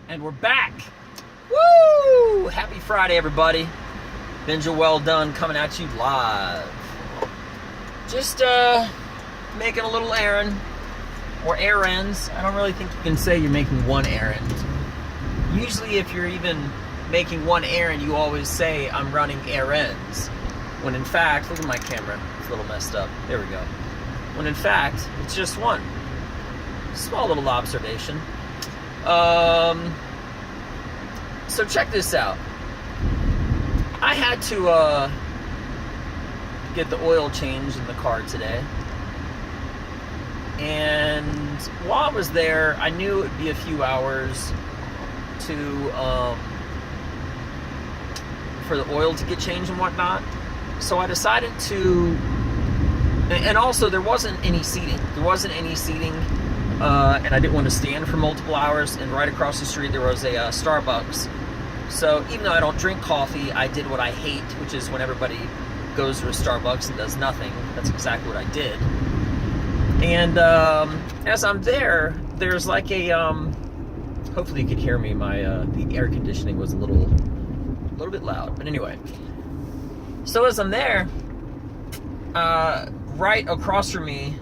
And we're back. Woo! Happy Friday, everybody. Benja, well done, coming at you live. Just making a little errand, or errands. I don't really think you can say you're making one errand. Usually if you're even making one errand, you always say, I'm running errands. When in fact, look at my camera, it's a little messed up. There we go. When in fact, it's just one. Small little observation. So check this out. I had to get the oil changed in the car today. And while I was there, I knew it would be a few hours to for the oil to get changed and whatnot. So I decided to, and also there wasn't any seating. And I didn't want to stand for multiple hours. And right across the street there was a Starbucks. So even though I don't drink coffee, I did what I hate, which is when everybody goes to a Starbucks and does nothing. That's exactly what I did. And as I'm there, there's like a hopefully you could hear me. My the air conditioning was a little bit loud, but anyway. So as I'm there, right across from me,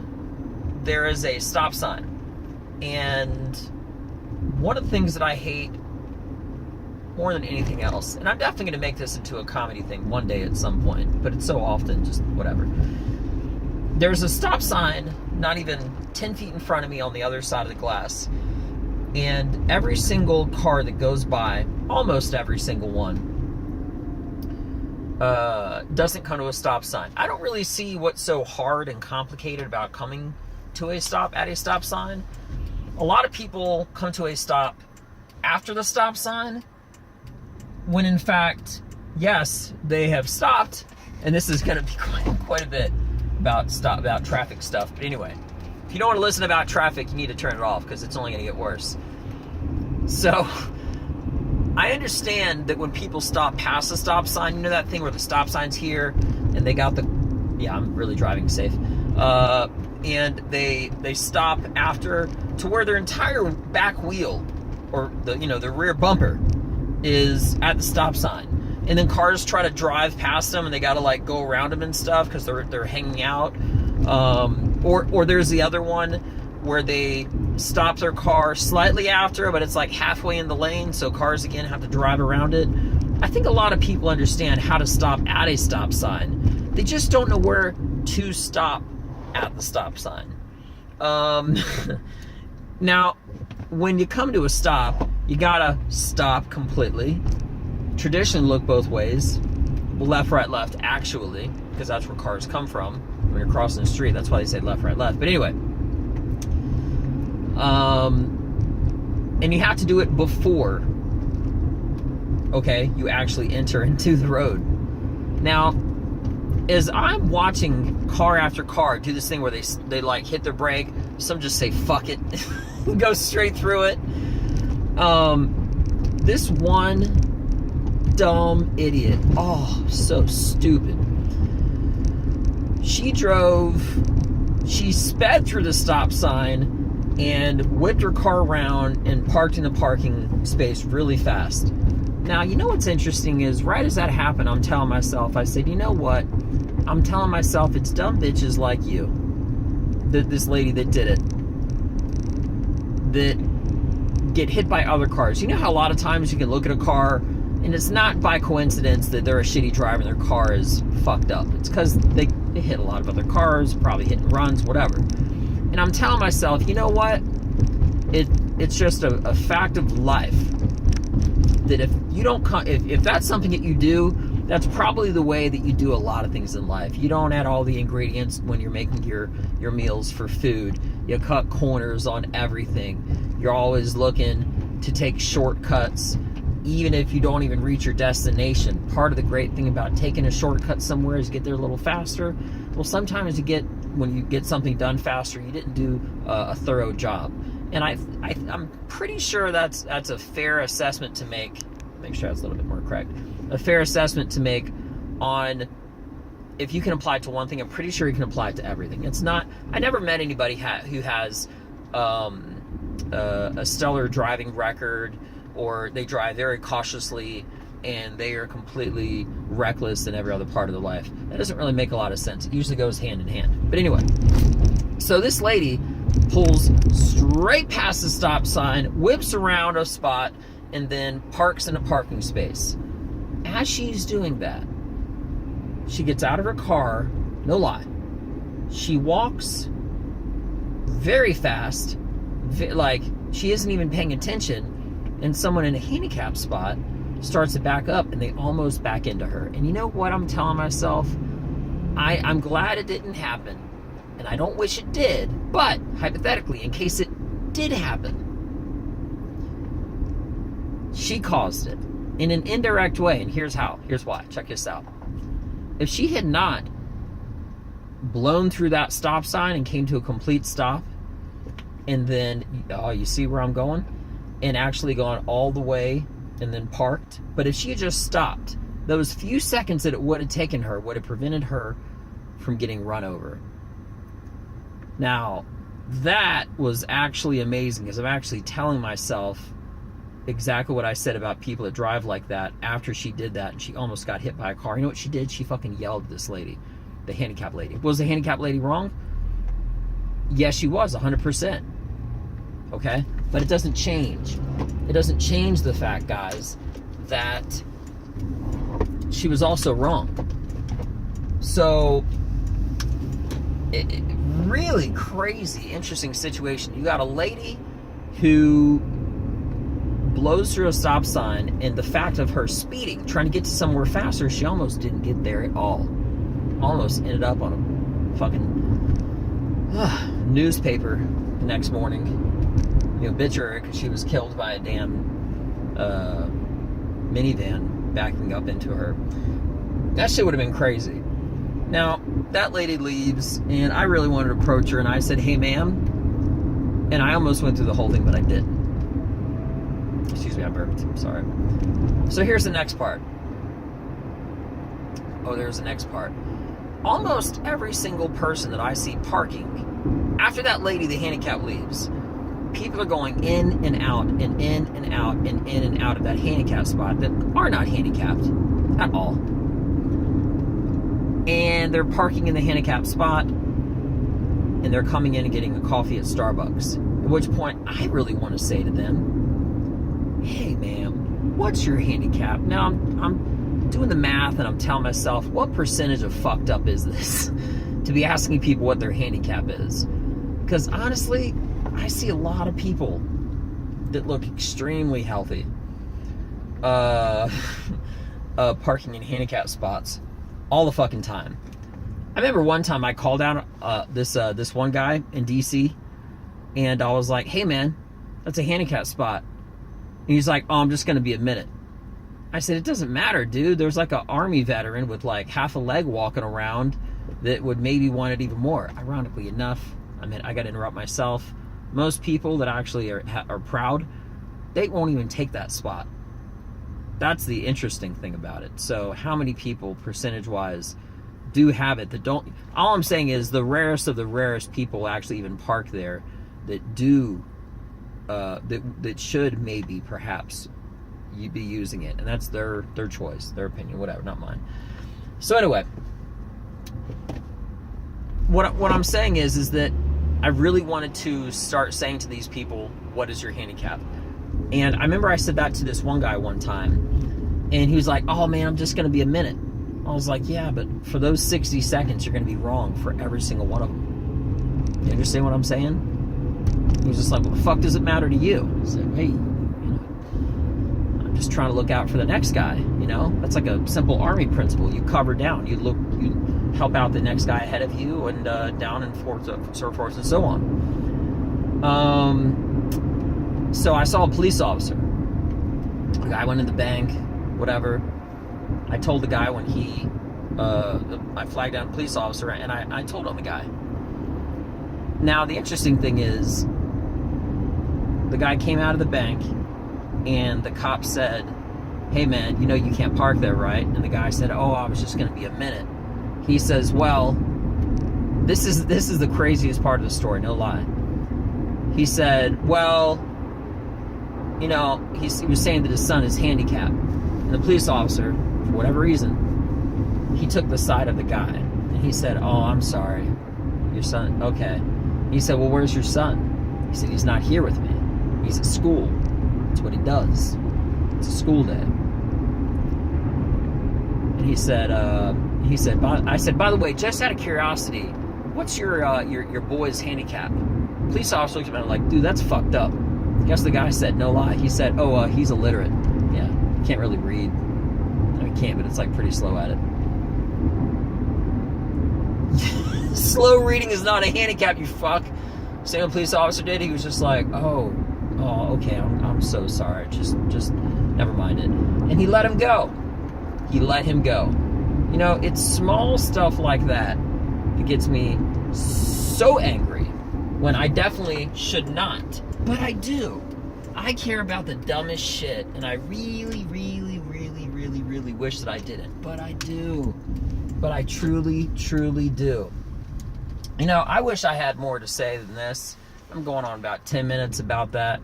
there is a stop sign. And one of the things that I hate more than anything else, and I'm definitely going to make this into a comedy thing one day at some point, but it's so often just whatever. There's a stop sign not even 10 feet in front of me on the other side of the glass. And every single car that goes by, almost every single one, doesn't come to a stop sign. I don't really see what's so hard and complicated about coming to a stop at a stop sign. A lot of people come to a stop after the stop sign, when in fact, yes, they have stopped, and this is going to be quite a bit about traffic stuff. But anyway, if you don't want to listen about traffic, you need to turn it off because it's only going to get worse. So I understand that when people stop past the stop sign, you know that thing where the stop sign's here and they got yeah, I'm really driving safe. And they stop after to where their entire back wheel or the rear bumper is at the stop sign. And then cars try to drive past them and they got to like go around them and stuff because they're hanging out. Or there's the other one where they stop their car slightly after, but it's like halfway in the lane, so cars again have to drive around it. I think a lot of people understand how to stop at a stop sign. They just don't know where to stop at the stop sign. Now, when you come to a stop, you gotta stop completely. Traditionally look both ways. Well, left, right, left, actually, because that's where cars come from. When you're crossing the street, that's why they say left, right, left. But anyway, and you have to do it before, okay, you actually enter into the road. Now, as I'm watching car after car do this thing where they like hit their brake, some just say fuck it, go straight through it. This one dumb idiot, oh, so stupid. She sped through the stop sign and whipped her car around and parked in the parking space really fast. Now, you know what's interesting is right as that happened, I'm telling myself, I said, you know what? I'm telling myself it's dumb bitches like you, this lady that did it, that get hit by other cars. You know how a lot of times you can look at a car and it's not by coincidence that they're a shitty driver and their car is fucked up. It's because they hit a lot of other cars, probably hit and runs, whatever. And I'm telling myself, you know what? It's just a fact of life that if you don't, if that's something that you do, that's probably the way that you do a lot of things in life. You don't add all the ingredients when you're making your meals for food. You cut corners on everything. You're always looking to take shortcuts, even if you don't even reach your destination. Part of the great thing about taking a shortcut somewhere is get there a little faster. Well, sometimes when you get something done faster, you didn't do a thorough job. And I'm pretty sure that's a fair assessment to make. Make sure that's a little bit more correct. A fair assessment to make on if you can apply it to one thing. I'm pretty sure you can apply it to everything. It's not. I never met anybody who has a stellar driving record or they drive very cautiously and they are completely reckless in every other part of their life. That doesn't really make a lot of sense. It usually goes hand in hand. But anyway, so this lady pulls straight past the stop sign, whips around a spot, and then parks in a parking space. As she's doing that, she gets out of her car, no lie. She walks very fast, like she isn't even paying attention, and someone in a handicap spot starts to back up, and they almost back into her. And you know what I'm telling myself? I'm glad it didn't happen, and I don't wish it did, but hypothetically, in case it did happen, she caused it in an indirect way, and here's how. Here's why. Check this out. If she had not blown through that stop sign and came to a complete stop, and then, oh, you see where I'm going? And actually gone all the way and then parked. But if she had just stopped, those few seconds that it would have taken her would have prevented her from getting run over. Now, that was actually amazing, because I'm actually telling myself exactly what I said about people that drive like that after she did that and she almost got hit by a car. You know what she did? She fucking yelled at this lady, the handicap lady. Was the handicap lady wrong? Yes, she was, 100%. Okay? But it doesn't change. It doesn't change the fact, guys, that she was also wrong. So, really crazy, interesting situation. You got a lady who blows through a stop sign, and the fact of her speeding, trying to get to somewhere faster, she almost didn't get there at all. Almost ended up on a fucking newspaper the next morning. The obituary, because she was killed by a damn minivan backing up into her. That shit would have been crazy. Now, that lady leaves, and I really wanted to approach her, and I said, "Hey, ma'am," and I almost went through the whole thing, but I didn't. Excuse me, I burped. I'm sorry. So here's the next part. Oh, there's the next part. Almost every single person that I see parking, after that lady, the handicap, leaves, people are going in and out and in and out and in and out of that handicap spot that are not handicapped at all. And they're parking in the handicap spot, and they're coming in and getting a coffee at Starbucks. At which point, I really want to say to them, "Hey, ma'am, what's your handicap?" Now, I'm doing the math, and I'm telling myself, what percentage of fucked up is this to be asking people what their handicap is? Because honestly, I see a lot of people that look extremely healthy parking in handicap spots all the fucking time. I remember one time I called out this one guy in DC, and I was like, "Hey man, that's a handicap spot." And he's like, "Oh, I'm just going to be a minute." I said, "It doesn't matter, dude. There's like an army veteran with like half a leg walking around that would maybe want it even more." Ironically enough, I mean, I got to interrupt myself. Most people that actually are proud, they won't even take that spot. That's the interesting thing about it. So how many people, percentage-wise, do have it that don't? All I'm saying is the rarest of the rarest people actually even park there that do, that should maybe, perhaps, you be using it. And that's their choice, their opinion, whatever, not mine. So anyway, what I'm saying is that I really wanted to start saying to these people, what is your handicap? And I remember I said that to this one guy one time, and he was like, "Oh man, I'm just going to be a minute." I was like, "Yeah, but for those 60 seconds, you're going to be wrong for every single one of them." You understand what I'm saying? He was just like, "Well, the fuck does it matter to you?" I said, "Hey, I'm just trying to look out for the next guy, you know? That's like a simple army principle. You cover down, you help out the next guy ahead of you, and down and forth, so forth and so on." So I saw a police officer. The guy went in the bank, whatever. I told the guy when I flagged down a police officer, and I told on the guy. Now, the interesting thing is, the guy came out of the bank, and the cop said, "Hey man, you know you can't park there, right?" And the guy said, "Oh, I was just going to be a minute." He says, "Well, this is the craziest part of the story, no lie." He said, "Well, you know, he was saying that his son is handicapped. And the police officer, for whatever reason, he took the side of the guy. And he said, oh, I'm sorry. Your son, okay. He said, well, where's your son? He said, he's not here with me. He's at school. That's what he does. It's a school day. And he said, I said, by the way, just out of curiosity, what's your boy's handicap? Police officer looked at me like, dude, that's fucked up. Guess the guy said, no lie. He said, oh, he's illiterate. Yeah, can't really read. No, he can't, but it's like pretty slow at it. Slow reading is not a handicap, you fuck. Same police officer did. He was just like, oh, okay, I'm so sorry. Just never mind it. And he let him go. He let him go. You know, it's small stuff like that that gets me so angry when I definitely should not. But I do. I care about the dumbest shit, and I really, really, really, really, really wish that I didn't. But I do. But I truly, truly do. You know, I wish I had more to say than this. I'm going on about 10 minutes about that.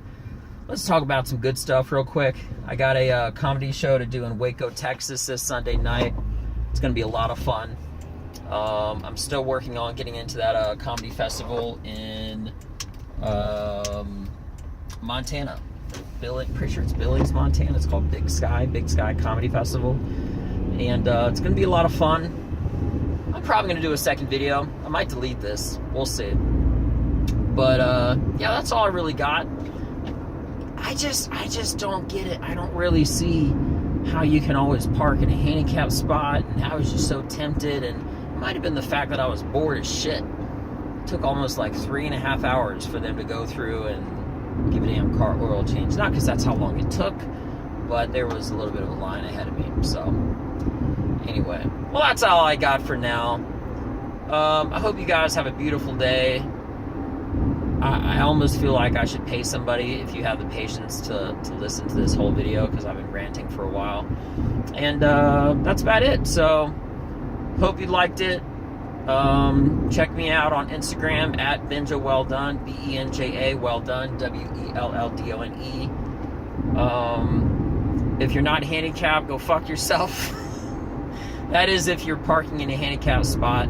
Let's talk about some good stuff real quick. I got a comedy show to do in Waco, Texas this Sunday night. It's going to be a lot of fun. I'm still working on getting into that comedy festival in Montana. Pretty sure it's Billings, Montana. It's called Big Sky Comedy Festival. And it's going to be a lot of fun. I'm probably going to do a second video. I might delete this. We'll see. But, yeah, that's all I really got. I just don't get it. I don't really see how you can always park in a handicapped spot, and I was just so tempted, and it might have been the fact that I was bored as shit. It took almost like 3.5 hours for them to go through and give a damn car oil change. Not because that's how long it took, but there was a little bit of a line ahead of me, so anyway. Well, that's all I got for now. I hope you guys have a beautiful day. I almost feel like I should pay somebody if you have the patience to listen to this whole video, because I've been ranting for a while. And that's about it. So, hope you liked it. Check me out on Instagram at Benja Well Done, Benja Well Done, Welldone. If you're not handicapped, go fuck yourself. That is if you're parking in a handicapped spot.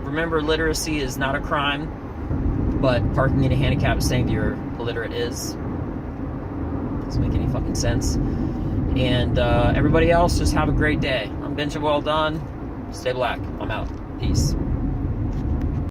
Remember, literacy is not a crime. But parking in a handicap saying that you're illiterate is. Doesn't make any fucking sense. And everybody else, just have a great day. I'm Benja Well Done. Stay black. I'm out. Peace.